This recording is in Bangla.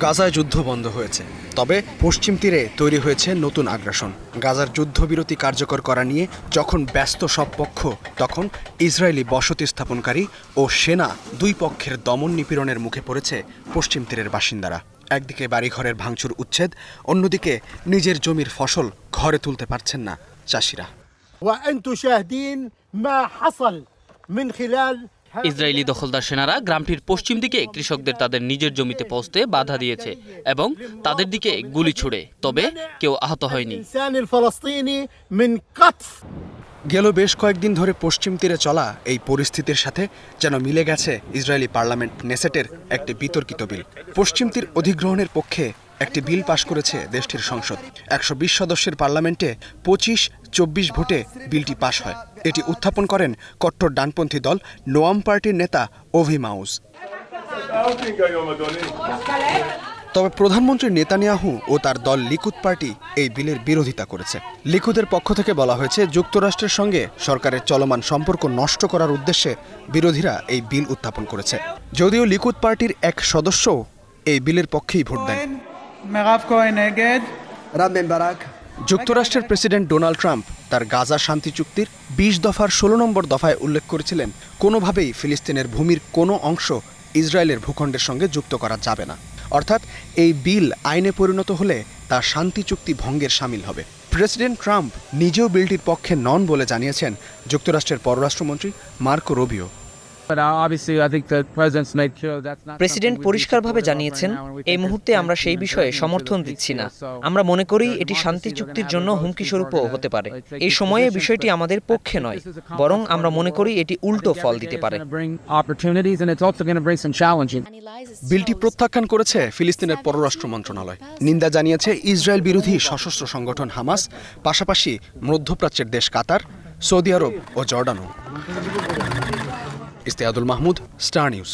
গাজায় যুদ্ধ বন্ধ হয়েছে, তবে পশ্চিম তীরে তৈরি হয়েছে নতুন আগ্রাসন। গাজার যুদ্ধবিরতি কার্যকর করা নিয়ে যখন ব্যস্ত সব পক্ষ, তখন ইসরায়েলি বসতি স্থাপনকারী ও সেনা দুই পক্ষের দমন নিপীড়নের মুখে পড়েছে পশ্চিম তীরের বাসিন্দারা। একদিকে বাড়িঘরের ভাঙচুর উচ্ছেদ, অন্যদিকে নিজের জমির ফসল ঘরে তুলতে পারছেন না চাষিরা। ইসরায়েলি দখলদার সেনারা গ্রামটির পশ্চিম দিকে কৃষকদের তাদের নিজের জমিতে পৌঁছতে বাধা দিয়েছে এবং তাদের দিকে গুলি ছুড়ে, তবে কেউ আহত হয়নি। গেল বেশ কয়েকদিন ধরে পশ্চিম তীরে চলা এই পরিস্থিতির সাথে যেন মিলে গেছে ইসরায়েলি পার্লামেন্ট নেসেটের একটি বিতর্কিত বিল। পশ্চিম তীর অধিগ্রহণের পক্ষে একটি বিল পাশ করেছে দেশটির সংসদ। ১২০ সদস্যের পার্লামেন্টে ২৫-২৪ ভোটে বিলটি পাশ হয়। এটি উত্থাপন করেন কট্টর ডানপন্থী দল নোয়াম পার্টির নেতা ওভি মাউজ। তবে প্রধানমন্ত্রী নেতানিয়াহু ও তার দল লিকুদ পার্টি এই বিলের বিরোধিতা করেছে। লিকুদের পক্ষ থেকে বলা হয়েছে, যুক্তরাষ্ট্রের সঙ্গে সরকারের চলমান সম্পর্ক নষ্ট করার উদ্দেশ্যে বিরোধীরা এই বিল উত্থাপন করেছে। যদিও লিকুদ পার্টির এক সদস্য এই বিলের পক্ষেই ভোট দেন। যুক্তরাষ্ট্রের প্রেসিডেন্ট ডোনাল্ড ট্রাম্প তার গাজা শান্তি চুক্তির ২০ দফার ১৬ নম্বর দফায় উল্লেখ করেছিলেন, কোনোভাবেই ফিলিস্তিনের ভূমির কোনো অংশ ইসরায়েলের ভূখণ্ডের সঙ্গে যুক্ত করা যাবে না। অর্থাৎ এই বিল আইনে পরিণত হলে তা শান্তি চুক্তি ভঙ্গের শামিল হবে। প্রেসিডেন্ট ট্রাম্প নিজেও বিলটির পক্ষে নন বলে জানিয়েছেন যুক্তরাষ্ট্রের পররাষ্ট্রমন্ত্রী মার্কো রুবিও। প্রেসিডেন্ট পরিষ্কারভাবে জানিয়েছেন, এই মুহূর্তে আমরা সেই বিষয়ে সমর্থন দিচ্ছি না। আমরা মনে করি এটি শান্তি চুক্তির জন্য হুমকিস্বরূপও হতে পারে। এই সময়ে বিষয়টি আমাদের পক্ষে নয়, বরং আমরা মনে করি এটি উল্টো ফল দিতে পারে। বিলটি প্রত্যাখ্যান করেছে ফিলিস্তিনের পররাষ্ট্র মন্ত্রণালয়। নিন্দা জানিয়েছে ইসরায়েল বিরোধী সশস্ত্র সংগঠন হামাস, পাশাপাশি মধ্যপ্রাচ্যের দেশ কাতার, সৌদি আরব ও জর্ডানও। ইস্তেয়াদুল মাহমুদ, স্টার নিউজ।